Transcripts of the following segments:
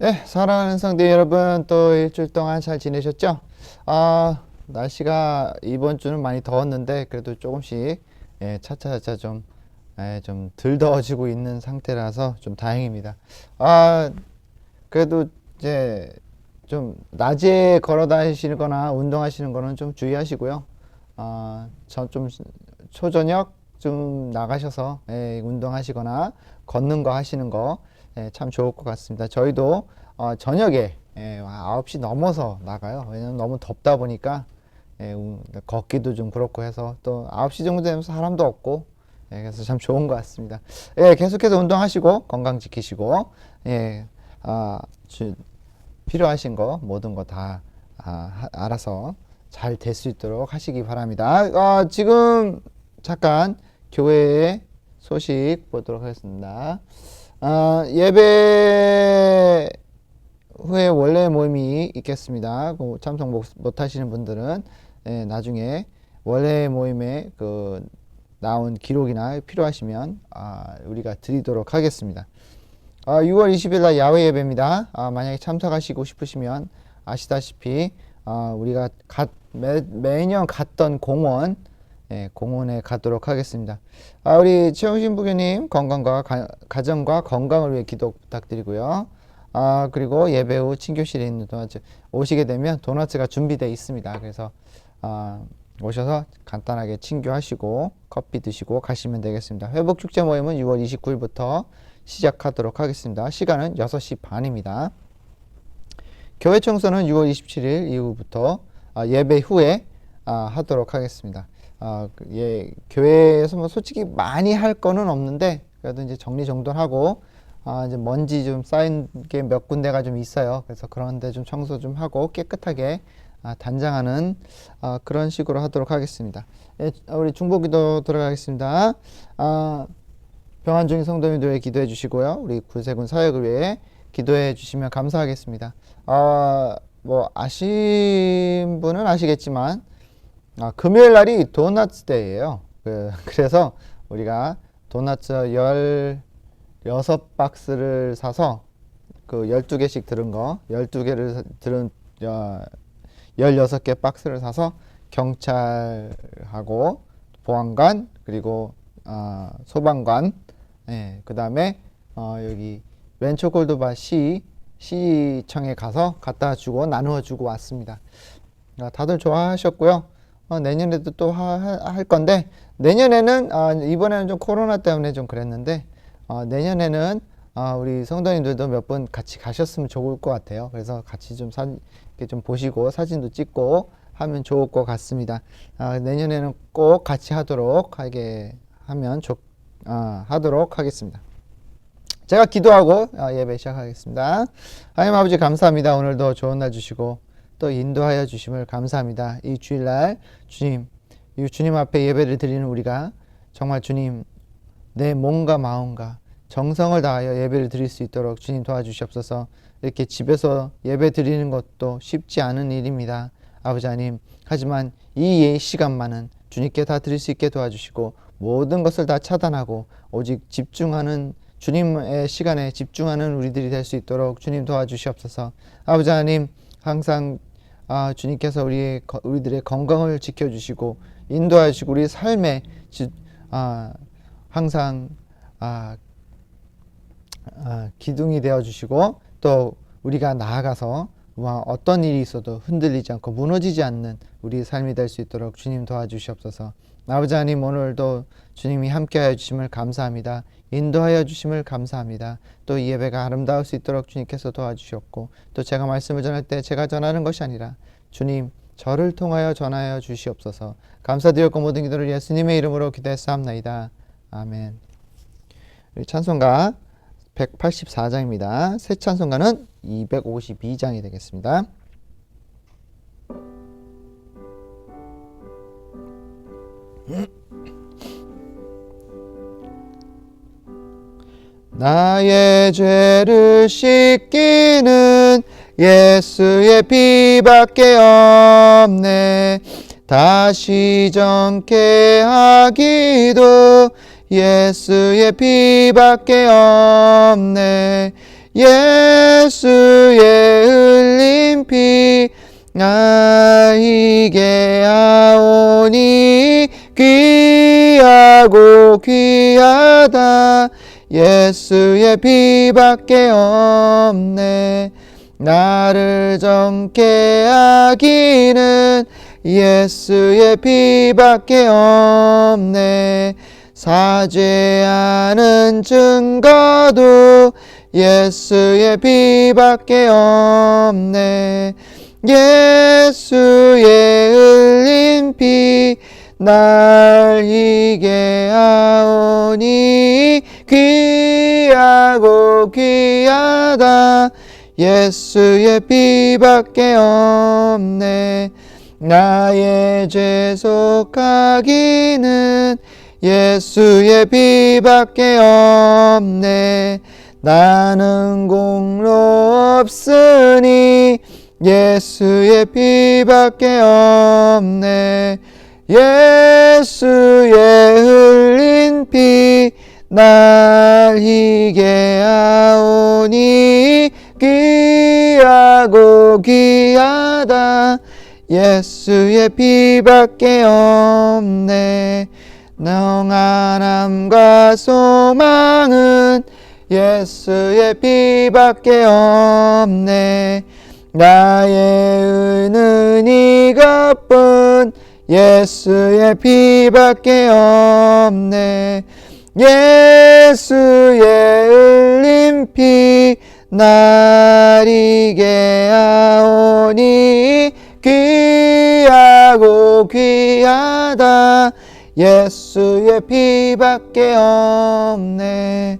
네, 사랑하는 성도 여러분, 또 일주일 동안 잘 지내셨죠? 날씨가 이번 주는 많이 더웠는데, 그래도 조금씩, 차차차차 좀 덜 더워지고 있는 상태라서 좀 다행입니다. 아, 그래도 이제 좀 낮에 걸어 다니시거나 운동하시는 거는 좀 주의하시고요. 좀 초저녁 좀 나가셔서 운동하시거나 걷는 거 하시는 거 참 좋을 것 같습니다. 저희도 저녁에 9시 넘어서 나가요. 왜냐면 너무 덥다 보니까 걷기도 좀 그렇고 해서 또 9시 정도 되면 사람도 없고 그래서 참 좋은 것 같습니다. 계속해서 운동하시고 건강 지키시고 예, 아, 필요하신 거 모든 거 다 알아서 잘 될 수 있도록 하시기 바랍니다. 지금 잠깐 교회의 소식 보도록 하겠습니다. 예배 후에 원래 모임이 있겠습니다. 참석 못 하시는 분들은 나중에 원래 모임에 나온 기록이나 필요하시면 우리가 드리도록 하겠습니다. 6월 20일 날 야외 예배입니다. 만약에 참석하시고 싶으시면 아시다시피 우리가 매년 갔던 공원에 가도록 하겠습니다. 우리 최영신 부교님 건강과 가정과 건강을 위해 기도 부탁드리고요. 그리고 예배 후 친교실에 있는 도넛 오시게 되면 도넛가 준비되어 있습니다. 그래서 오셔서 간단하게 친교하시고 커피 드시고 가시면 되겠습니다. 회복축제 모임은 6월 29일부터 시작하도록 하겠습니다. 시간은 6시 반입니다. 교회 청소는 6월 27일 이후부터 예배 후에 하도록 하겠습니다. 교회에서 뭐 솔직히 많이 할 거는 없는데 그래도 이제 정리정돈하고 이제 먼지 좀 쌓인 게 몇 군데가 좀 있어요. 그래서 그런데 좀 청소 좀 하고 깨끗하게 단장하는 그런 식으로 하도록 하겠습니다. 우리 중보기도 들어가겠습니다. 병환 중인 성도님들 기도해 주시고요. 우리 구세군 사역을 위해 기도해 주시면 감사하겠습니다. 뭐 아신 분은 아시겠지만 금요일 날이 도넛 데이예요. 그래서 우리가 도넛 16박스를 사서 12개씩 들은 거 12개를 들은 16개 박스를 사서 경찰하고 보안관 그리고 소방관 그 다음에 여기 왼초골도바 시청에 가서 갖다 주고 나누어 주고 왔습니다. 다들 좋아하셨고요. 내년에도 또 할 건데 내년에는 이번에는 좀 코로나 때문에 좀 그랬는데 내년에는 우리 성도님들도 몇 분 같이 가셨으면 좋을 것 같아요. 그래서 같이 이렇게 좀 보시고 사진도 찍고 하면 좋을 것 같습니다. 내년에는 꼭 같이 하도록 하겠습니다. 제가 기도하고 예배 시작하겠습니다. 하나님 아버지 감사합니다. 오늘도 좋은 날 주시고 또 인도하여 주심을 감사합니다. 이 주일날 주님, 이 주님 앞에 예배를 드리는 우리가 정말 주님 내 몸과 마음과 정성을 다하여 예배를 드릴 수 있도록 주님 도와주시옵소서. 이렇게 집에서 예배 드리는 것도 쉽지 않은 일입니다. 아버지 하나님, 하지만 이 시간만은 주님께 다 드릴 수 있게 도와주시고 모든 것을 다 차단하고 오직 집중하는 주님의 시간에 집중하는 우리들이 될 수 있도록 주님 도와주시옵소서. 아버지 하나님, 항상 주님께서 우리들의 건강을 지켜주시고 인도해 주시고 우리 삶에 항상 기둥이 되어 주시고 또 우리가 나아가서 어떤 일이 있어도 흔들리지 않고 무너지지 않는 우리 삶이 될 수 있도록 주님 도와주시옵소서. 아버지 하나님, 오늘도 주님이 함께하여 주심을 감사합니다. 인도하여 주심을 감사합니다. 또 이 예배가 아름다울 수 있도록 주님께서 도와주셨고 또 제가 말씀을 전할 때 제가 전하는 것이 아니라 주님 저를 통하여 전하여 주시옵소서. 감사드렸고 모든 기도를 예수님의 이름으로 기도했사옵나이다. 아멘. 우리 찬송가 184장입니다. 새 찬송가는 252장이 되겠습니다. 나의 죄를 씻기는 예수의 피밖에 없네. 다시 정케 하기도 예수의 피밖에 없네. 예수의 흘린 피 나에게 하오니 귀하고 귀하다. 예수의 피밖에 없네. 나를 정케 하기는 예수의 피밖에 없네. 사죄하는 증거도 예수의 피밖에 없네. 예수의 흘린 피 날 이게 하오니 귀하고 귀하다. 예수의 피밖에 없네. 나의 죄 속하기는 예수의 피밖에 없네. 나는 공로 없으니 예수의 피밖에 없네. 예수의 흘린 피 날 희게 하오니 귀하고 귀하다. 예수의 피밖에 없네. 영원함과 소망은 예수의 피밖에 없네. 나의 의는 이것뿐 예수의 피밖에 없네. 예수의 흘린 피 날 이게 하오니 귀하고 귀하다. 예수의 피밖에 없네.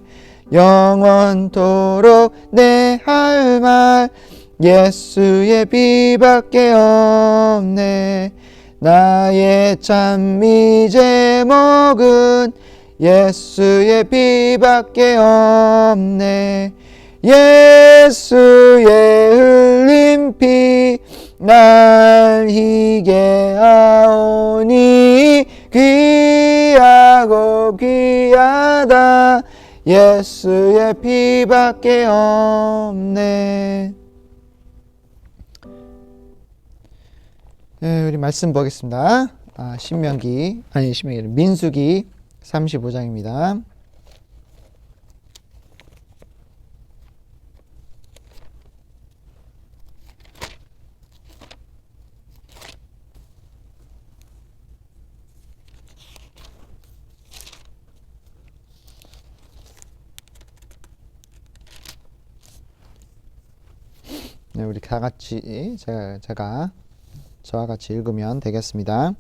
영원토록 내 할 말 예수의 피밖에 없네. 나의 찬미 제목은 예수의 피밖에 없네. 예수의 흘린 피 날 희게 하오니 귀하고 귀하다. 예수의 피밖에 없네. 네, 우리 말씀 보겠습니다. 민수기 35장입니다. 네, 우리 다 같이 제가 저와 같이 읽으면 되겠습니다.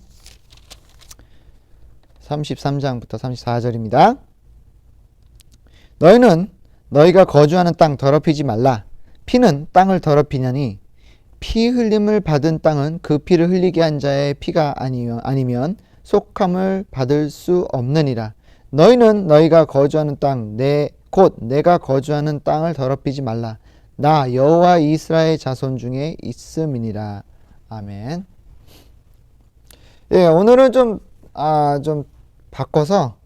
33장부터 34절입니다. 너희는 너희가 거주하는 땅 더럽히지 말라. 피는 땅을 더럽히냐니 피 흘림을 받은 땅은 그 피를 흘리게 한 자의 피가 아니면 속함을 받을 수 없느니라. 너희는 너희가 거주하는 땅 곧 내가 거주하는 땅을 더럽히지 말라. 나 여호와 이스라엘 자손 중에 있음이니라. 아멘. 예, 오늘은 좀 바꿔서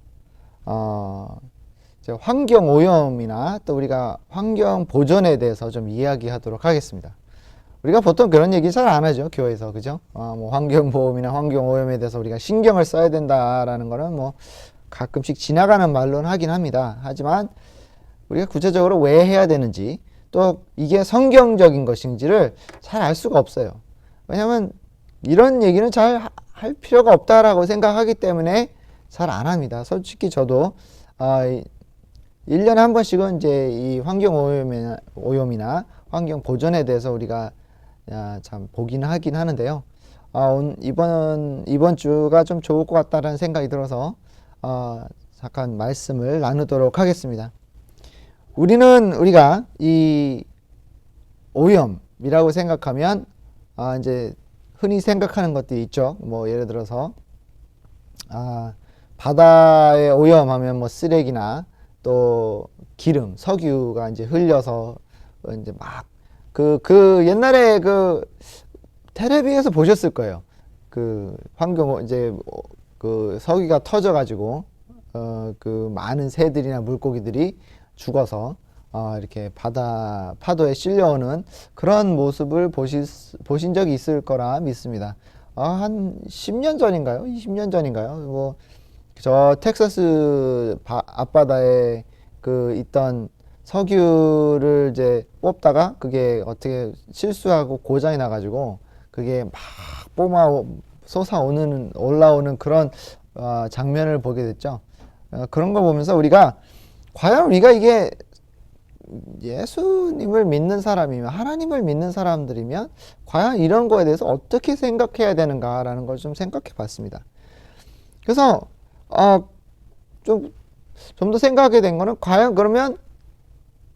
환경 오염이나 또 우리가 환경 보존에 대해서 좀 이야기하도록 하겠습니다. 우리가 보통 그런 얘기 잘 안 하죠, 교회에서. 그죠? 뭐 환경 보험이나 환경 오염에 대해서 우리가 신경을 써야 된다라는 거는 뭐 가끔씩 지나가는 말로는 하긴 합니다. 하지만 우리가 구체적으로 왜 해야 되는지 또 이게 성경적인 것인지를 잘 알 수가 없어요. 왜냐하면 이런 얘기는 잘 할 필요가 없다라고 생각하기 때문에 잘 안 합니다. 솔직히 저도 1년에 한 번씩은 이제 이 환경 오염이나 환경 보존에 대해서 우리가 참 보긴 하긴 하는데요. 이번 주가 좀 좋을 것 같다라는 생각이 들어서 잠깐 말씀을 나누도록 하겠습니다. 우리가 이 오염이라고 생각하면 이제 흔히 생각하는 것들이 있죠. 뭐 예를 들어서 바다에 오염하면 뭐 쓰레기나 또 기름, 석유가 이제 흘려서 이제 막 옛날에 텔레비에서 보셨을 거예요. 이제 석유가 터져 가지고 많은 새들이나 물고기들이 죽어서 이렇게 바다 파도에 실려오는 그런 모습을 보신 적이 있을 거라 믿습니다. 한 10년 전인가요? 20년 전인가요? 뭐 저 텍사스 앞바다에 그 있던 석유를 이제 뽑다가 그게 어떻게 실수하고 고장이 나가지고 그게 막 올라오는 그런 장면을 보게 됐죠. 그런 걸 보면서 우리가 과연 우리가 이게 예수님을 믿는 사람이면, 하나님을 믿는 사람들이면 과연 이런 거에 대해서 어떻게 생각해야 되는가라는 걸 좀 생각해 봤습니다. 그래서 좀 더 생각하게 된 거는 과연 그러면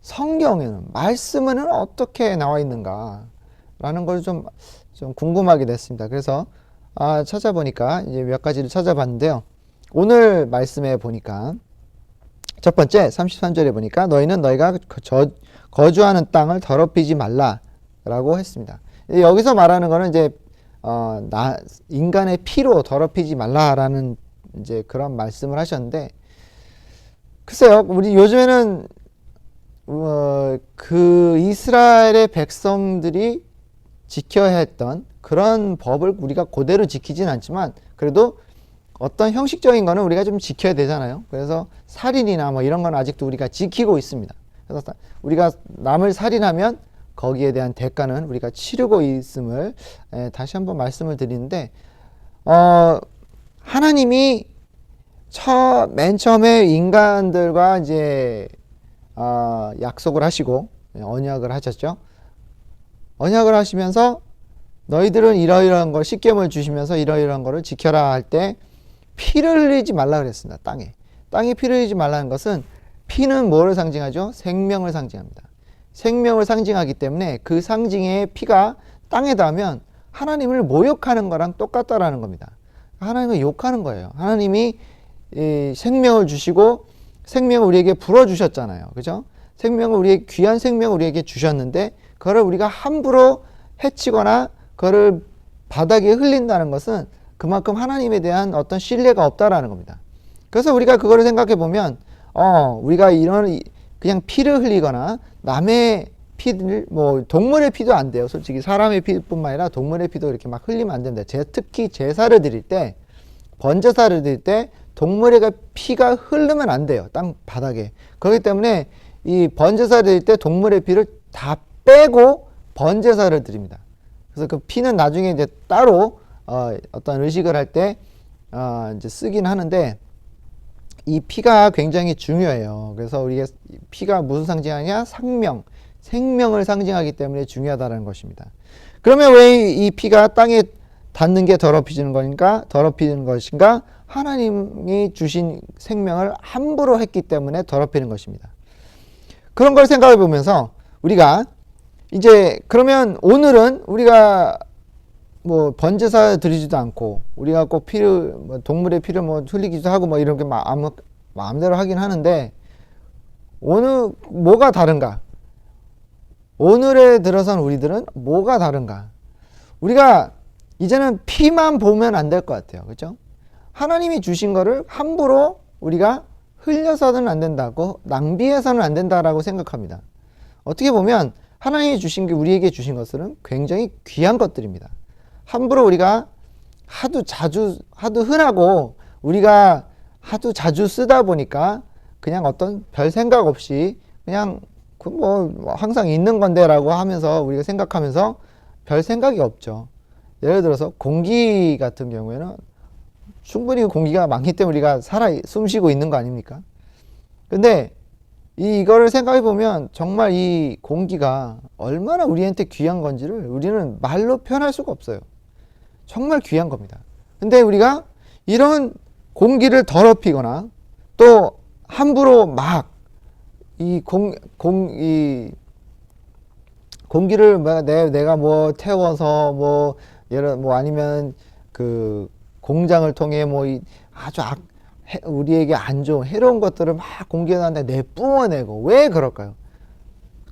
성경에는, 말씀에는 어떻게 나와 있는가라는 걸 좀 궁금하게 됐습니다. 그래서 찾아보니까 이제 몇 가지를 찾아봤는데요. 오늘 말씀에 보니까 첫 번째 33절에 보니까 너희는 너희가 거주하는 땅을 더럽히지 말라라고 했습니다. 여기서 말하는 거는 이제 인간의 피로 더럽히지 말라라는 이제 그런 말씀을 하셨는데, 글쎄요, 우리 요즘에는 그 이스라엘의 백성들이 지켜야 했던 그런 법을 우리가 그대로 지키진 않지만 그래도 어떤 형식적인 거는 우리가 좀 지켜야 되잖아요. 그래서 살인이나 뭐 이런 건 아직도 우리가 지키고 있습니다. 그래서 우리가 남을 살인하면 거기에 대한 대가는 우리가 치르고 있음을 다시 한번 말씀을 드리는데, 하나님이 맨 처음에 인간들과 이제 약속을 하시고 언약을 하셨죠. 언약을 하시면서 너희들은 이러이러한 걸, 십계명을 주시면서 이러이러한 거를 지켜라 할 때 피를 흘리지 말라 그랬습니다. 땅에 피를 흘리지 말라는 것은, 피는 뭐를 상징하죠? 생명을 상징합니다. 생명을 상징하기 때문에 그 상징의 피가 땅에 닿으면 하나님을 모욕하는 거랑 똑같다라는 겁니다. 하나님을 욕하는 거예요. 하나님이 이 생명을 주시고 생명을 우리에게 불어주셨잖아요. 그죠? 귀한 생명을 우리에게 주셨는데 그거를 우리가 함부로 해치거나 그거를 바닥에 흘린다는 것은 그만큼 하나님에 대한 어떤 신뢰가 없다라는 겁니다. 그래서 우리가 그거를 생각해 보면 우리가 그냥 피를 흘리거나 남의 피를, 뭐 동물의 피도 안 돼요. 솔직히 사람의 피뿐만 아니라 동물의 피도 이렇게 막 흘리면 안 된다. 특히 제사를 드릴 때, 번제사를 드릴 때 동물의 피가 흐르면 안 돼요. 땅 바닥에. 그렇기 때문에 이 번제사를 드릴 때 동물의 피를 다 빼고 번제사를 드립니다. 그래서 그 피는 나중에 이제 따로 어떤 의식을 할 때 이제 쓰긴 하는데, 이 피가 굉장히 중요해요. 그래서 우리가 피가 무슨 상징하냐? 생명을 상징하기 때문에 중요하다는 것입니다. 그러면 왜 이 피가 땅에 닿는 게 더럽히는 것인가? 하나님이 주신 생명을 함부로 했기 때문에 더럽히는 것입니다. 그런 걸 생각해 보면서 우리가 이제 그러면 오늘은 우리가 뭐 번제사 드리지도 않고 우리가 꼭 동물의 피를 뭐 흘리기도 하고 뭐 이런 게 마음대로 하긴 하는데, 뭐가 다른가? 오늘에 들어선 우리들은 뭐가 다른가? 우리가 이제는 피만 보면 안 될 것 같아요. 그렇죠? 하나님이 주신 거를 함부로 우리가 흘려서는 안 된다고, 낭비해서는 안 된다라고 생각합니다. 어떻게 보면 하나님이 우리에게 주신 것들은 굉장히 귀한 것들입니다. 함부로 우리가 하도 흔하고 우리가 하도 자주 쓰다 보니까 그냥 어떤 별 생각 없이 그냥 항상 있는 건데라고 하면서 우리가 생각하면서 별 생각이 없죠. 예를 들어서 공기 같은 경우에는 충분히 공기가 많기 때문에 우리가 숨 쉬고 있는 거 아닙니까? 근데 이거를 생각해 보면 정말 이 공기가 얼마나 우리한테 귀한 건지를 우리는 말로 표현할 수가 없어요. 정말 귀한 겁니다. 근데 우리가 이런 공기를 더럽히거나 또 함부로 막 이 공기를 내가 뭐 태워서 뭐 아니면 그 공장을 통해 아주 우리에게 안 좋은 해로운 것들을 막 공기에 내뿜어내고, 왜 그럴까요?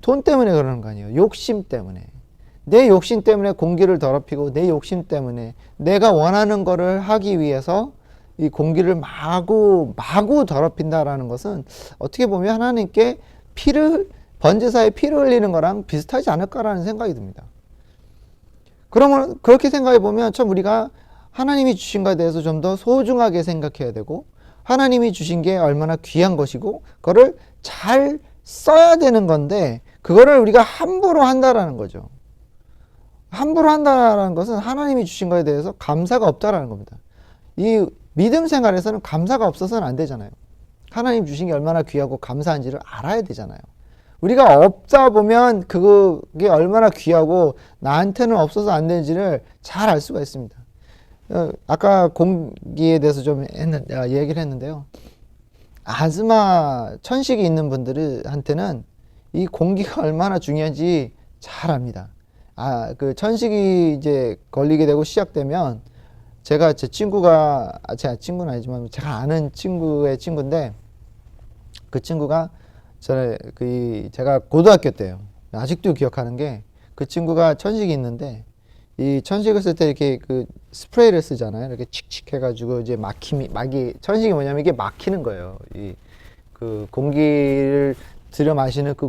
돈 때문에 그러는 거 아니에요. 욕심 때문에. 내 욕심 때문에 공기를 더럽히고, 내 욕심 때문에 내가 원하는 거를 하기 위해서 이 공기를 마구 더럽힌다라는 것은 어떻게 보면 하나님께 번제사에 피를 흘리는 거랑 비슷하지 않을까라는 생각이 듭니다. 그러면 그렇게 생각해 보면 참 우리가 하나님이 주신 것에 대해서 좀 더 소중하게 생각해야 되고, 하나님이 주신 게 얼마나 귀한 것이고 그거를 잘 써야 되는 건데, 그거를 우리가 함부로 한다라는 거죠. 함부로 한다라는 것은 하나님이 주신 것에 대해서 감사가 없다라는 겁니다. 이 믿음 생활에서는 감사가 없어서는 안 되잖아요. 하나님 주신 게 얼마나 귀하고 감사한지를 알아야 되잖아요. 우리가 없다 보면 그게 얼마나 귀하고 나한테는 없어서 안 되는지를 잘 알 수가 있습니다. 아까 공기에 대해서 좀 얘기를 했는데요. 아즈마 천식이 있는 분들한테는 이 공기가 얼마나 중요한지 잘 압니다. 그 천식이 이제 걸리게 되고 시작되면, 제가 제 친구는 아니지만 제가 아는 친구의 친구인데, 그 친구가 제가 고등학교 때요. 아직도 기억하는 게, 그 친구가 천식이 있는데, 이 천식을 쓸 때 이렇게 그 스프레이를 쓰잖아요. 이렇게 칙칙 해가지고 이제 천식이 뭐냐면 이게 막히는 거예요. 그 공기를 들여 마시는 그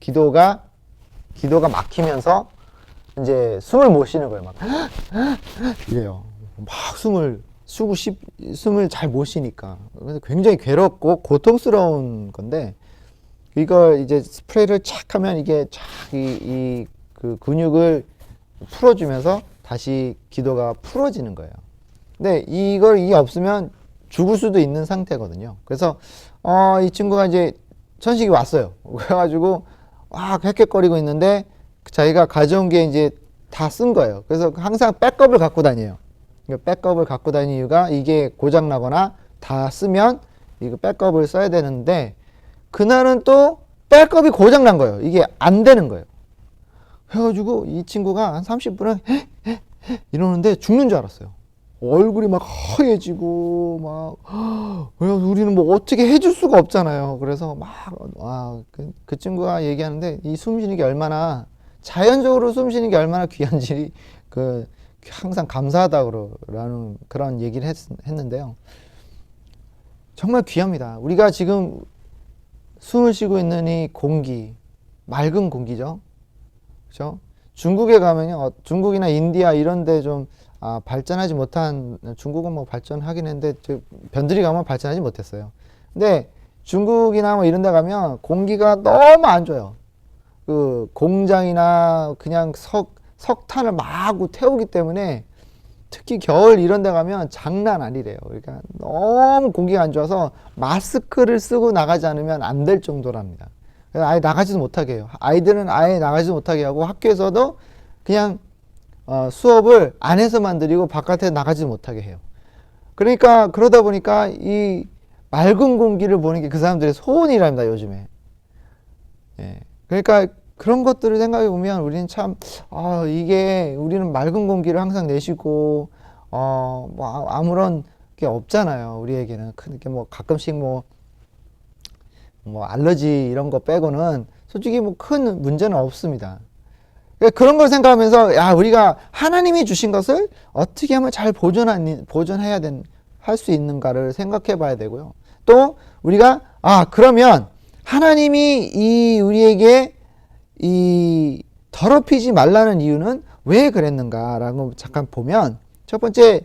기도가 막히면서 이제 숨을 못 쉬는 거예요. 막 이래요. 막 숨을 잘 못 쉬니까. 그래서 굉장히 괴롭고 고통스러운 건데, 이거 이제 스프레이를 착 하면 이게 그 근육을 풀어주면서 다시 기도가 풀어지는 거예요. 근데 이게 없으면 죽을 수도 있는 상태거든요. 그래서 이 친구가 이제 천식이 왔어요. 그래가지고 헥헥거리고 있는데 자기가 가져온 게 이제 다 쓴 거예요. 그래서 항상 백업을 갖고 다녀요. 백업을 갖고 다니는 이유가, 이게 고장 나거나 다 쓰면 이거 백업을 써야 되는데, 그날은 또 백업이 고장 난 거예요. 이게 안 되는 거예요. 그래가지고 이 친구가 한 30분을 이러는데 죽는 줄 알았어요. 얼굴이 막 허해지고 그래서 우리는 뭐 어떻게 해줄 수가 없잖아요. 그래서 그 친구가 얘기하는데, 이 숨 쉬는 게 얼마나 자연적으로 숨 쉬는 게 얼마나 귀한지 항상 감사하다라는 그런 얘기를 했는데요. 정말 귀합니다. 우리가 지금 숨을 쉬고 있는 이 공기, 맑은 공기죠. 그렇죠? 중국에 가면요, 중국이나 인디아 이런 데 좀 발전하지 못한, 중국은 뭐 발전하긴 했는데 변두리 가면 발전하지 못했어요. 근데 중국이나 뭐 이런 데 가면 공기가 너무 안 좋아요. 그 공장이나 그냥 석탄을 마구 태우기 때문에, 특히 겨울 이런 데 가면 장난 아니래요. 그러니까 너무 공기가 안 좋아서 마스크를 쓰고 나가지 않으면 안 될 정도랍니다. 그래서 아예 나가지도 못하게 해요. 아이들은 아예 나가지도 못하게 하고, 학교에서도 그냥 수업을 안에서만 드리고 바깥에 나가지도 못하게 해요. 그러니까 그러다 보니까 이 맑은 공기를 보는 게 그 사람들의 소원이랍니다, 요즘에. 예. 그러니까 그런 것들을 생각해 보면 우리는 참, 우리는 맑은 공기를 항상 내쉬고, 아무런 게 없잖아요. 우리에게는. 그렇게 뭐 가끔씩 뭐 알러지 이런 거 빼고는 솔직히 뭐 큰 문제는 없습니다. 그러니까 그런 걸 생각하면서, 우리가 하나님이 주신 것을 어떻게 하면 잘 할 수 있는가를 생각해 봐야 되고요. 또 우리가, 그러면 하나님이 우리에게 더럽히지 말라는 이유는 왜 그랬는가라고 잠깐 보면, 첫 번째,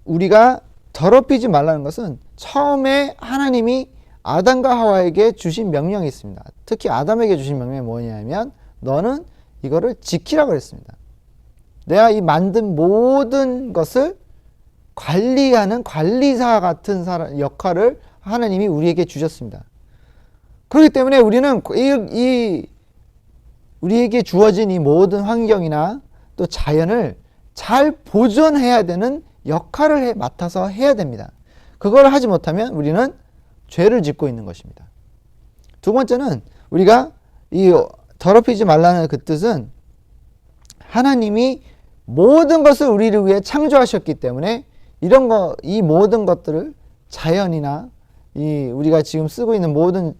우리가 더럽히지 말라는 것은 처음에 하나님이 아담과 하와에게 주신 명령이 있습니다. 특히 아담에게 주신 명령이 뭐냐면, 너는 이거를 지키라고 그랬습니다. 내가 이 만든 모든 것을 관리하는 관리사 같은 역할을 하나님이 우리에게 주셨습니다. 그렇기 때문에 우리는 우리에게 주어진 이 모든 환경이나 또 자연을 잘 보존해야 되는 역할을 맡아서 해야 됩니다. 그걸 하지 못하면 우리는 죄를 짓고 있는 것입니다. 두 번째는, 우리가 이 더럽히지 말라는 그 뜻은, 하나님이 모든 것을 우리를 위해 창조하셨기 때문에 이 모든 것들을, 자연이나 우리가 지금 쓰고 있는 모든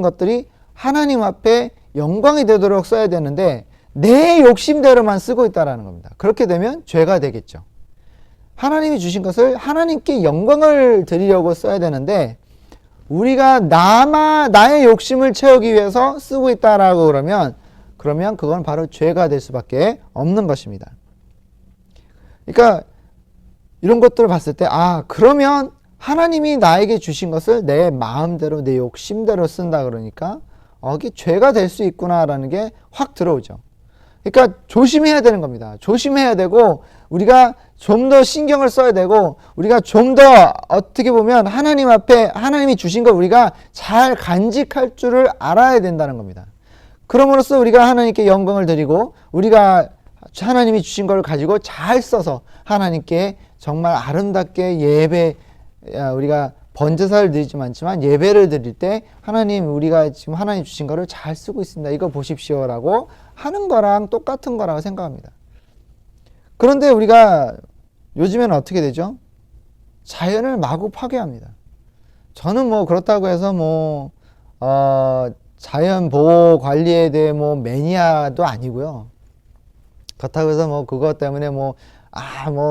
것들이 하나님 앞에 영광이 되도록 써야 되는데, 내 욕심대로만 쓰고 있다는 겁니다. 그렇게 되면 죄가 되겠죠. 하나님이 주신 것을 하나님께 영광을 드리려고 써야 되는데, 우리가 나의 욕심을 채우기 위해서 쓰고 있다라고 그러면 그건 바로 죄가 될 수밖에 없는 것입니다. 그러니까 이런 것들을 봤을 때, 그러면 하나님이 나에게 주신 것을 내 마음대로, 내 욕심대로 쓴다 그러니까 이게 죄가 될 수 있구나라는 게 확 들어오죠. 그러니까 조심해야 되는 겁니다. 조심해야 되고, 우리가 좀 더 신경을 써야 되고, 우리가 좀 더 어떻게 보면 하나님 앞에 하나님이 주신 걸 우리가 잘 간직할 줄을 알아야 된다는 겁니다. 그럼으로써 우리가 하나님께 영광을 드리고, 우리가 하나님이 주신 걸 가지고 잘 써서 하나님께 정말 아름답게 우리가 번제사를 드리지 않지만 예배를 드릴 때 하나님, 우리가 지금 하나님 주신 거를 잘 쓰고 있습니다. 이거 보십시오라고 하는 거랑 똑같은 거라고 생각합니다. 그런데 우리가 요즘에는 어떻게 되죠? 자연을 마구 파괴합니다. 저는 뭐 그렇다고 해서 자연 보호 관리에 대해 매니아도 아니고요. 그렇다고 해서 그것 때문에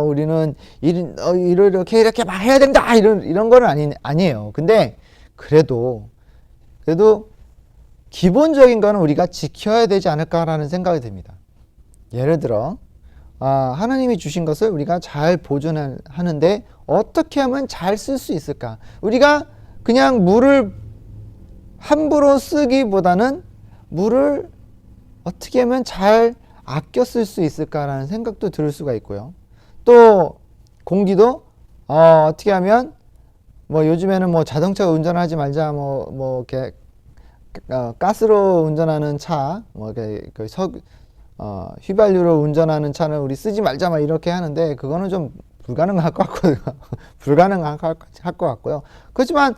우리는 이렇게 막 해야 된다 이런 거는 아니에요. 근데 그래도 기본적인 거는 우리가 지켜야 되지 않을까라는 생각이 듭니다. 예를 들어 하나님이 주신 것을 우리가 잘 보존하는데 어떻게 하면 잘 쓸 수 있을까? 우리가 그냥 물을 함부로 쓰기보다는 물을 어떻게 하면 잘 아껴 쓸 수 있을까라는 생각도 들 수가 있고요. 또 공기도 어떻게 하면 요즘에는 자동차 운전하지 말자 이렇게 가스로 운전하는 차 휘발유로 운전하는 차는 우리 쓰지 말자 이렇게 하는데 그거는 좀 불가능할 것 같고요. 그렇지만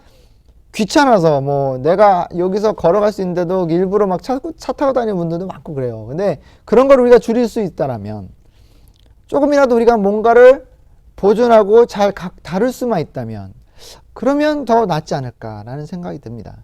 귀찮아서 내가 여기서 걸어갈 수 있는데도 일부러 막 차 타고 다니는 분들도 많고 그래요. 근데 그런 걸 우리가 줄일 수 있다라면, 조금이라도 우리가 뭔가를 보존하고 잘 다룰 수만 있다면 그러면 더 낫지 않을까라는 생각이 듭니다.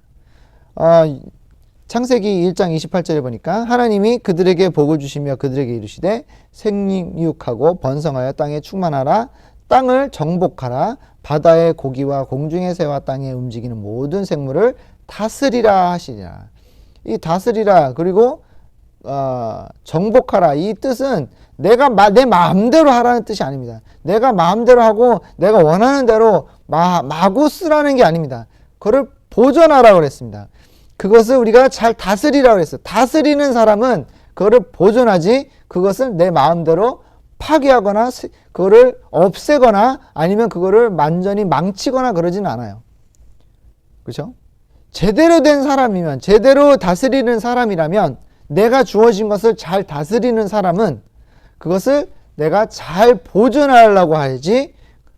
창세기 1장 28절에 보니까 하나님이 그들에게 복을 주시며 그들에게 이르시되 생육하고 번성하여 땅에 충만하라, 땅을 정복하라, 바다의 고기와 공중의 새와 땅에 움직이는 모든 생물을 다스리라 하시리라. 이 다스리라 그리고 정복하라, 이 뜻은 내가 내 마음대로 하라는 뜻이 아닙니다. 내가 마음대로 하고 내가 원하는 대로 마구 쓰라는 게 아닙니다. 그걸 보존하라고 그랬습니다. 그것을 우리가 잘 다스리라고 그랬어요. 다스리는 사람은 그거를 보존하지, 그것을 내 마음대로 파괴하거나 그거를 없애거나 아니면 그거를 완전히 망치거나 그러진 않아요. 그렇죠? 제대로 된 사람이면, 제대로 다스리는 사람이라면, 내가 주어진 것을 잘 다스리는 사람은 그것을 내가 잘 보존하려고 하지,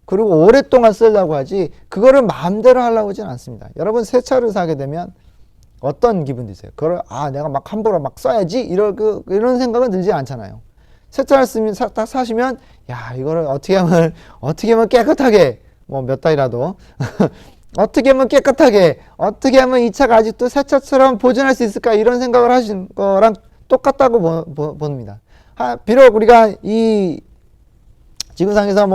그리고 오랫동안 쓰려고 하지, 그거를 마음대로 하려고 하진 않습니다. 여러분, 새 차를 사게 되면 어떤 기분 드세요? 그걸 내가 막 함부로 막 써야지 이런 생각은 들지 않잖아요. 새 차를 딱 사시면 이거를 어떻게 하면 깨끗하게 몇 달이라도 어떻게 하면 깨끗하게, 어떻게 하면 이 차가 아직도 새 차처럼 보존할 수 있을까, 이런 생각을 하신 거랑 똑같다고 봅니다. 비록 우리가 이 지구상에서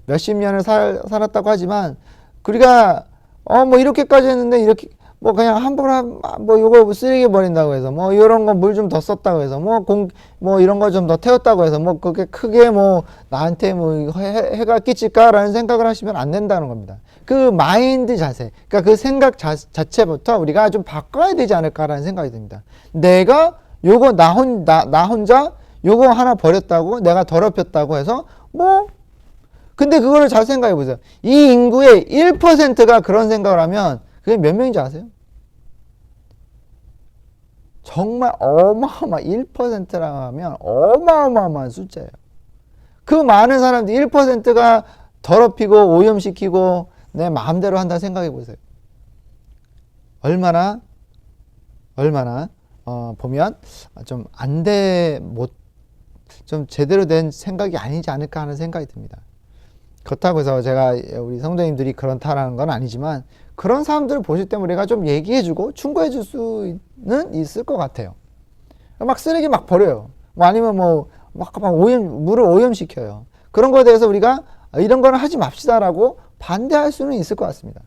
몇십 년을 살았다고 하지만 이렇게까지 했는데 이렇게 그냥 함부로 요거 쓰레기 버린다고 해서 이런 거 물 좀 더 썼다고 해서 이런 거 좀 더 태웠다고 해서 그게 크게 나한테 해가 끼칠까라는 생각을 하시면 안 된다는 겁니다. 그 마인드 자세, 그러니까 그 생각 자체부터 우리가 좀 바꿔야 되지 않을까라는 생각이 듭니다. 내가 요거 나 혼자 요거 하나 버렸다고, 내가 더럽혔다고 해서 근데 그거를 잘 생각해 보세요. 이 인구의 1%가 그런 생각을 하면 그게 몇 명인지 아세요? 정말 1%라고 하면 어마어마한 숫자예요. 그 많은 사람들 1%가 더럽히고 오염시키고 내 마음대로 한다 생각해 보세요. 얼마나 보면 좀 제대로 된 생각이 아니지 않을까 하는 생각이 듭니다. 그렇다고 해서 제가 우리 성도님들이 그렇다라는 건 아니지만, 그런 사람들을 보실 때 우리가 좀 얘기해주고 충고해 줄 수는 있을 것 같아요. 막 쓰레기 막 버려요. 아니면 물을 오염시켜요. 그런 거에 대해서 우리가 이런 거는 하지 맙시다라고 반대할 수는 있을 것 같습니다.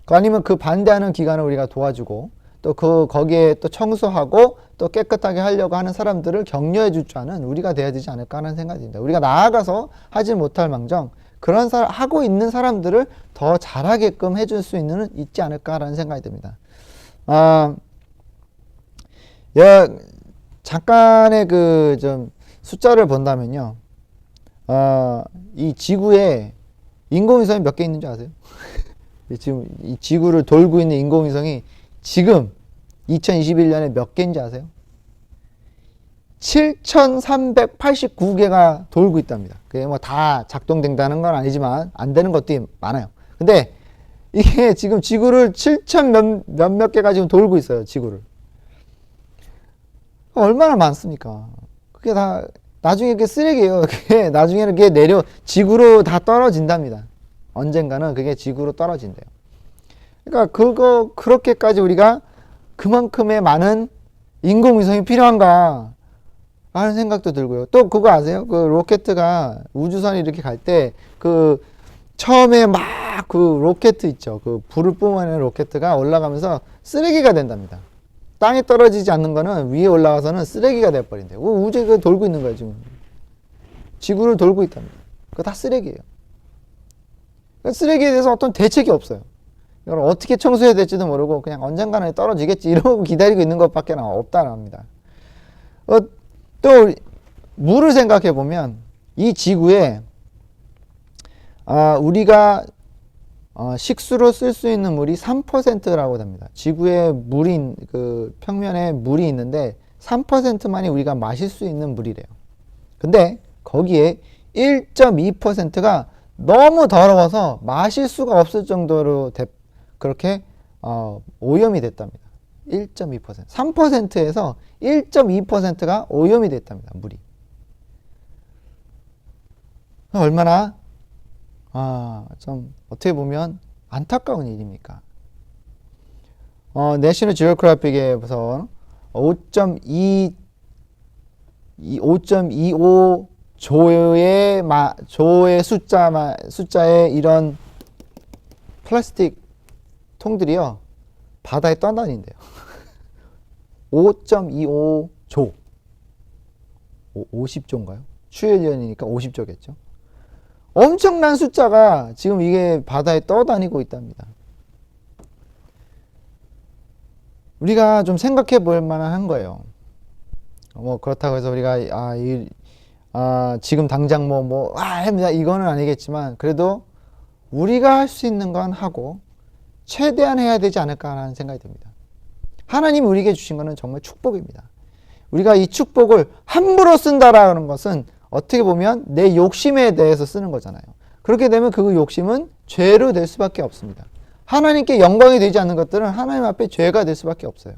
아니면 그 반대하는 기관을 우리가 도와주고 또 거기에 또 청소하고 또 깨끗하게 하려고 하는 사람들을 격려해 줄 줄 아는 우리가 돼야 되지 않을까 하는 생각이 듭니다. 우리가 나아가서 하지 못할 망정 그런 하고 있는 사람들을 더 잘하게끔 해줄 수 있지 않을까라는 생각이 듭니다. 잠깐의 좀 숫자를 본다면요. 이 지구에 인공위성이 몇 개 있는 줄 아세요? 지금 이 지구를 돌고 있는 인공위성이 지금 2021년에 몇 개인지 아세요? 7,389개가 돌고 있답니다. 그게 뭐 다 작동된다는 건 아니지만 안 되는 것도 많아요. 근데 이게 지금 지구를 7천 몇몇 개가 지금 돌고 있어요. 지구를. 얼마나 많습니까? 그게 다 나중에 그게 쓰레기예요. 그게 나중에는 그게 지구로 다 떨어진답니다. 언젠가는 그게 지구로 떨어진대요. 그러니까 그렇게까지 우리가 그만큼의 많은 인공위성이 필요한가 하는 생각도 들고요. 또 그거 아세요? 그 로켓가 우주선이 이렇게 갈 때 처음에 막 그 로켓 있죠. 그 불을 뿜어내는 로켓가 올라가면서 쓰레기가 된답니다. 땅에 떨어지지 않는 거는 위에 올라가서는 쓰레기가 돼버린대요. 우주가 돌고 있는 거예요, 지금. 지구를 돌고 있답니다. 그거 다 쓰레기예요. 쓰레기에 대해서 어떤 대책이 없어요. 이걸 어떻게 청소해야 될지도 모르고 그냥 언젠가는 떨어지겠지 이러고 기다리고 있는 것밖에 없다는 겁니다. 또 물을 생각해 보면 이 지구에 우리가 식수로 쓸 수 있는 물이 3%라고 합니다. 지구에 평면에 물이 있는데 3%만이 우리가 마실 수 있는 물이래요. 근데 거기에 1.2%가 너무 더러워서 마실 수가 없을 정도로 그렇게 오염이 됐답니다. 1.2%. 3%에서 1.2%가 오염이 됐답니다. 물이. 얼마나 좀 어떻게 보면 안타까운 일입니까? 내셔널 지오그래픽에서 5.25 조의 숫자의 이런 플라스틱 통들이요 바다에 떠다닌대요. 5.25조 50조인가요? 트릴리언이니까 50조겠죠. 엄청난 숫자가 지금 이게 바다에 떠다니고 있답니다. 우리가 좀 생각해 볼 만한 거예요. 뭐 그렇다고 해서 우리가 지금 당장 합니다 이거는 아니겠지만 그래도 우리가 할 수 있는 건 하고 최대한 해야 되지 않을까 하는 생각이 듭니다. 하나님이 우리에게 주신 것은 정말 축복입니다. 우리가 이 축복을 함부로 쓴다라는 것은 어떻게 보면 내 욕심에 대해서 쓰는 거잖아요. 그렇게 되면 그 욕심은 죄로 될 수밖에 없습니다. 하나님께 영광이 되지 않는 것들은 하나님 앞에 죄가 될 수밖에 없어요.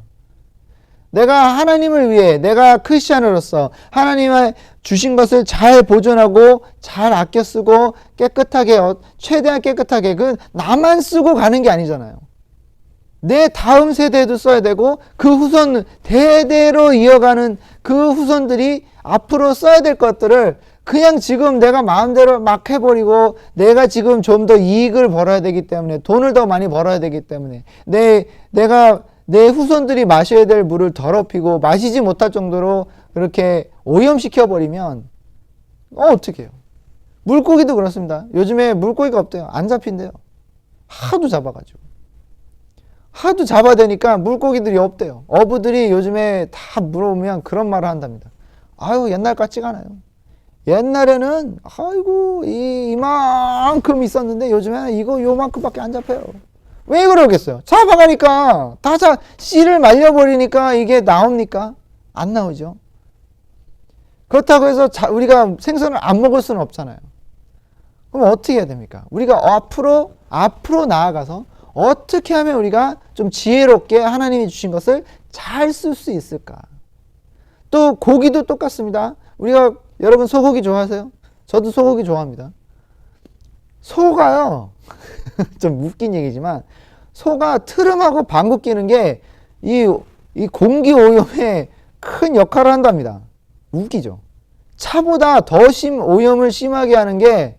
내가 하나님을 위해 내가 크리스찬으로서 하나님의 주신 것을 잘 보존하고 잘 아껴 쓰고 깨끗하게 최대한 깨끗하게 나만 쓰고 가는 게 아니잖아요. 내 다음 세대에도 써야 되고 그 후손 대대로 이어가는 그 후손들이 앞으로 써야 될 것들을 그냥 지금 내가 마음대로 막 해버리고 내가 지금 좀 더 이익을 벌어야 되기 때문에 돈을 더 많이 벌어야 되기 때문에 내가 내 후손들이 마셔야 될 물을 더럽히고 마시지 못할 정도로 그렇게 오염시켜버리면 어떻게 해요? 물고기도 그렇습니다. 요즘에 물고기가 없대요. 안 잡힌대요. 하도 잡아가지고. 하도 잡아대니까 물고기들이 없대요. 어부들이 요즘에 다 물어보면 그런 말을 한답니다. 아유 옛날 같지가 않아요. 옛날에는 아이고 이만큼 있었는데 요즘에는 이거 요만큼밖에 안 잡혀요. 왜 그러겠어요? 잡아가니까 씨를 말려버리니까 이게 나옵니까? 안 나오죠. 그렇다고 해서 우리가 생선을 안 먹을 수는 없잖아요. 그럼 어떻게 해야 됩니까? 우리가 앞으로 나아가서 어떻게 하면 우리가 좀 지혜롭게 하나님이 주신 것을 잘 쓸 수 있을까? 또 고기도 똑같습니다. 여러분 소고기 좋아하세요? 저도 소고기 좋아합니다. 소가요. 좀 웃긴 얘기지만 소가 트름하고 방귀 뀌는 게 이 공기 오염에 큰 역할을 한답니다. 웃기죠. 차보다 더 오염을 심하게 하는 게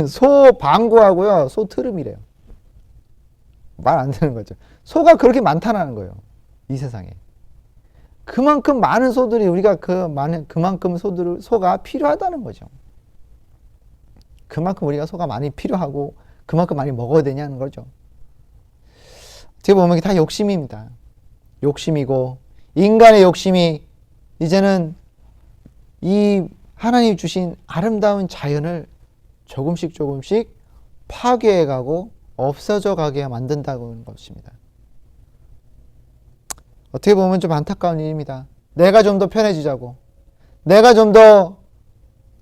소 방구하고요. 소 트름이래요. 말 안 되는 거죠. 소가 그렇게 많다는 거예요. 이 세상에. 그만큼 많은 소들이 우리가 그만큼 소가 필요하다는 거죠. 그만큼 우리가 소가 많이 필요하고 그만큼 많이 먹어야 되냐는 거죠. 어떻게 보면 이게 다 욕심입니다. 욕심이고 인간의 욕심이 이제는 이 하나님이 주신 아름다운 자연을 조금씩 파괴해가고 없어져 가게 만든다는 것입니다. 어떻게 보면 좀 안타까운 일입니다. 내가 좀 더 편해지자고, 내가 좀 더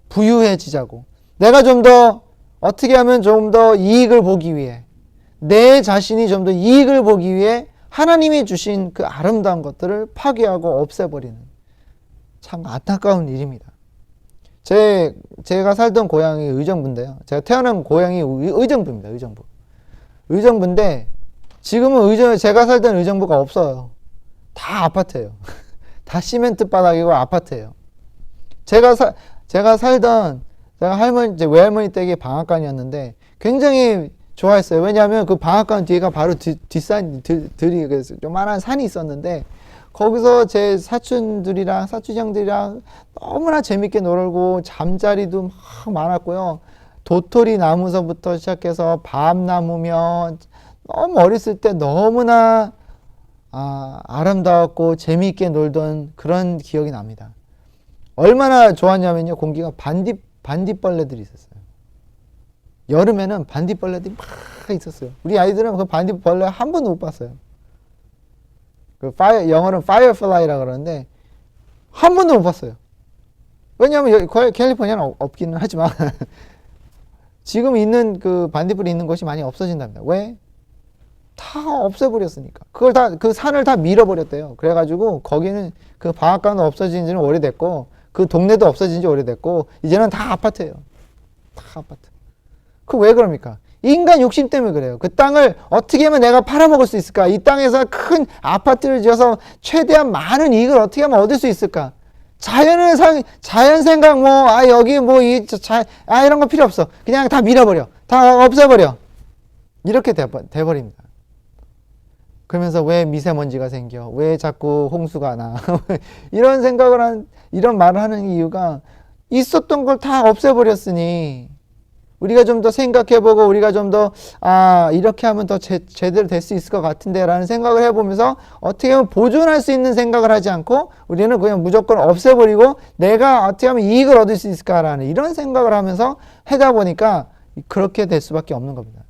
부유해지자고, 내가 좀 더 어떻게 하면 좀 더 이익을 보기 위해, 내 자신이 좀 더 이익을 보기 위해 하나님이 주신 그 아름다운 것들을 파괴하고 없애버리는 참 안타까운 일입니다. 제가 살던 고향이 의정부인데요. 제가 태어난 고향이 의정부입니다. 의정부인데 지금은 제가 살던 의정부가 없어요. 다 아파트예요. 다 시멘트 바닥이고 아파트예요. 제가 외할머니 댁이 방앗간이었는데 굉장히 좋아했어요. 왜냐하면 그 방앗간 뒤가 바로 들이 요만한 산이 있었는데 거기서 제 사촌형들이랑 너무나 재밌게 놀고 잠자리도 막 많았고요. 도토리 나무서부터 시작해서 밤나무면 너무 어렸을 때 너무나 아름다웠고 재미있게 놀던 그런 기억이 납니다. 얼마나 좋았냐면요. 공기가 반딧벌레들이 있었어요. 여름에는 반딧벌레들이 막 있었어요. 우리 아이들은 그 반딧벌레 한 번도 못 봤어요. 영어로는 firefly라고 그러는데 한 번도 못 봤어요. 왜냐하면 캘리포니아는 없기는 하지만 지금 있는 그 반딧불이 있는 곳이 많이 없어진답니다. 왜? 다 없애버렸으니까. 그 산을 다 밀어버렸대요. 그래가지고 거기는 그 방앗간은 없어진 지는 오래됐고 그 동네도 없어진 지 오래됐고 이제는 다 아파트예요. 다 아파트. 그 왜 그럽니까? 인간 욕심 때문에 그래요. 그 땅을 어떻게 하면 내가 팔아먹을 수 있을까? 이 땅에서 큰 아파트를 지어서 최대한 많은 이익을 어떻게 하면 얻을 수 있을까? 자연 생각 이런 거 필요 없어. 그냥 다 밀어버려. 다 없애버려. 이렇게 돼버립니다. 그러면서 왜 미세먼지가 생겨? 왜 자꾸 홍수가 나? 이런 말을 하는 이유가 있었던 걸 다 없애버렸으니 우리가 좀 더 생각해보고 우리가 좀 더 이렇게 하면 더 제대로 될 수 있을 것 같은데 라는 생각을 해보면서 어떻게 하면 보존할 수 있는 생각을 하지 않고 우리는 그냥 무조건 없애버리고 내가 어떻게 하면 이익을 얻을 수 있을까라는 이런 생각을 하면서 하다 보니까 그렇게 될 수밖에 없는 겁니다.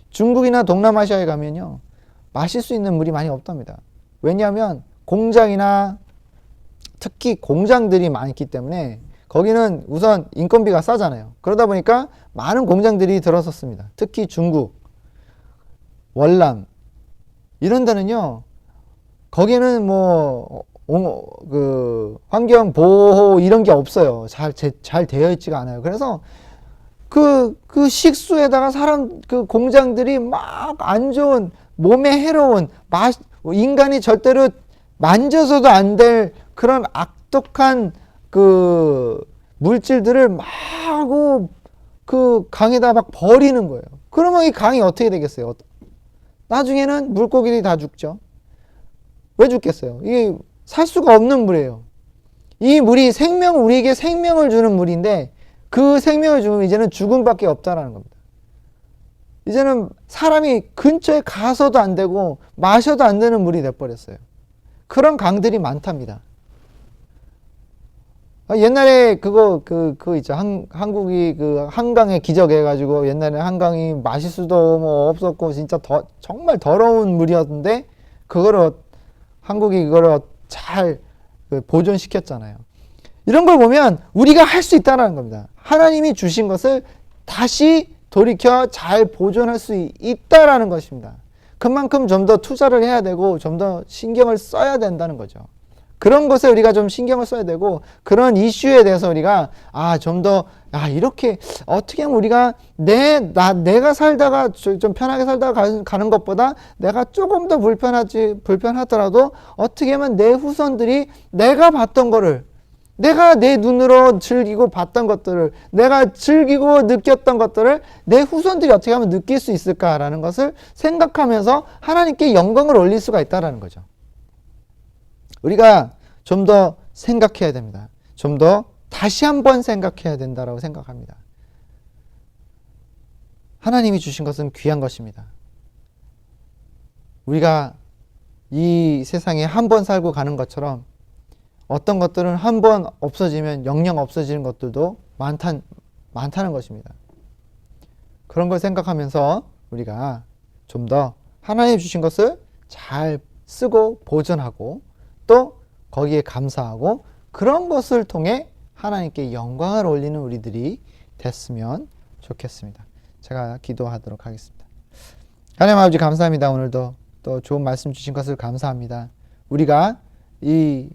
중국이나 동남아시아에 가면요. 마실 수 있는 물이 많이 없답니다. 왜냐하면 공장이나 특히 공장들이 많기 때문에 거기는 우선 인건비가 싸잖아요. 그러다 보니까 많은 공장들이 들어섰습니다. 특히 중국, 월남 이런 데는요. 거기는 환경 보호 이런 게 없어요. 잘 되어 있지가 않아요. 그래서 그 식수에다가 그 공장들이 막 안 좋은 몸에 해로운 인간이 절대로 만져서도 안 될 그런 악독한 그 물질들을 막 그 강에다 막 버리는 거예요. 그러면 이 강이 어떻게 되겠어요? 나중에는 물고기들이 다 죽죠. 왜 죽겠어요? 이게 살 수가 없는 물이에요. 이 물이 우리에게 생명을 주는 물인데 그 생명을 주면 이제는 죽음밖에 없다라는 겁니다. 이제는 사람이 근처에 가서도 안 되고 마셔도 안 되는 물이 돼버렸어요. 그런 강들이 많답니다. 옛날에 그거 있죠. 한국이 그 한강에 기적해가지고 옛날에 한강이 마실 수도 없었고 진짜 정말 더러운 물이었는데 한국이 그거를 잘 보존시켰잖아요. 이런 걸 보면 우리가 할 수 있다는 겁니다. 하나님이 주신 것을 다시 돌이켜 잘 보존할 수 있다라는 것입니다. 그만큼 좀 더 투자를 해야 되고 좀 더 신경을 써야 된다는 거죠. 그런 것에 우리가 좀 신경을 써야 되고 그런 이슈에 대해서 우리가 좀 더 이렇게 어떻게 하면 우리가 내가 살다가 좀 편하게 살다가 가는 것보다 내가 조금 더 불편하더라도 어떻게 하면 내 후손들이 내가 봤던 거를 내가 내 눈으로 즐기고 봤던 것들을, 내가 즐기고 느꼈던 것들을 내 후손들이 어떻게 하면 느낄 수 있을까라는 것을 생각하면서 하나님께 영광을 올릴 수가 있다는 거죠. 우리가 좀 더 생각해야 됩니다. 좀 더 다시 한번 생각해야 된다고 생각합니다. 하나님이 주신 것은 귀한 것입니다. 우리가 이 세상에 한 번 살고 가는 것처럼 어떤 것들은 한 번 없어지면 영영 없어지는 것들도 많다는 것입니다. 그런 걸 생각하면서 우리가 좀 더 하나님 주신 것을 잘 쓰고 보존하고 또 거기에 감사하고 그런 것을 통해 하나님께 영광을 올리는 우리들이 됐으면 좋겠습니다. 제가 기도하도록 하겠습니다. 하나님 아버지 감사합니다. 오늘도 또 좋은 말씀 주신 것을 감사합니다. 우리가 이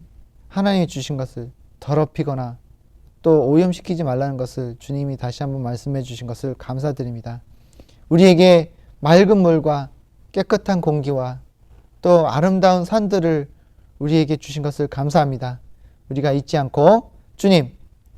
하나님이 주신 것을 더럽히거나 또 오염시키지 말라는 것을 주님이 다시 한번 말씀해 주신 것을 감사드립니다. 우리에게 맑은 물과 깨끗한 공기와 또 아름다운 산들을 우리에게 주신 것을 감사합니다. 우리가 잊지 않고 주님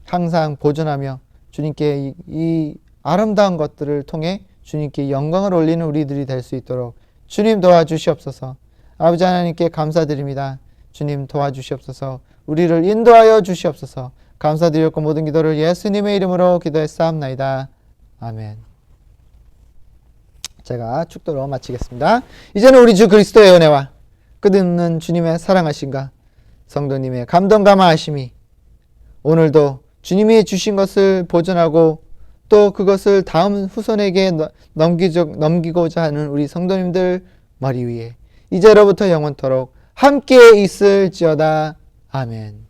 항상 보존하며 주님께 이 아름다운 것들을 통해 주님께 영광을 올리는 우리들이 될 수 있도록 주님 도와주시옵소서. 아버지 하나님께 감사드립니다. 주님 도와주시옵소서. 우리를 인도하여 주시옵소서. 감사드렸고 모든 기도를 예수님의 이름으로 기도했사옵나이다. 아멘. 제가 축도로 마치겠습니다. 이제는 우리 주 그리스도의 은혜와 끝없는 주님의 사랑하심과 성도님의 감동 감화하심이 오늘도 주님이 주신 것을 보존하고 또 그것을 다음 후손에게 넘기고자 하는 우리 성도님들 머리 위에 이제로부터 영원토록 함께 있을지어다. 아멘.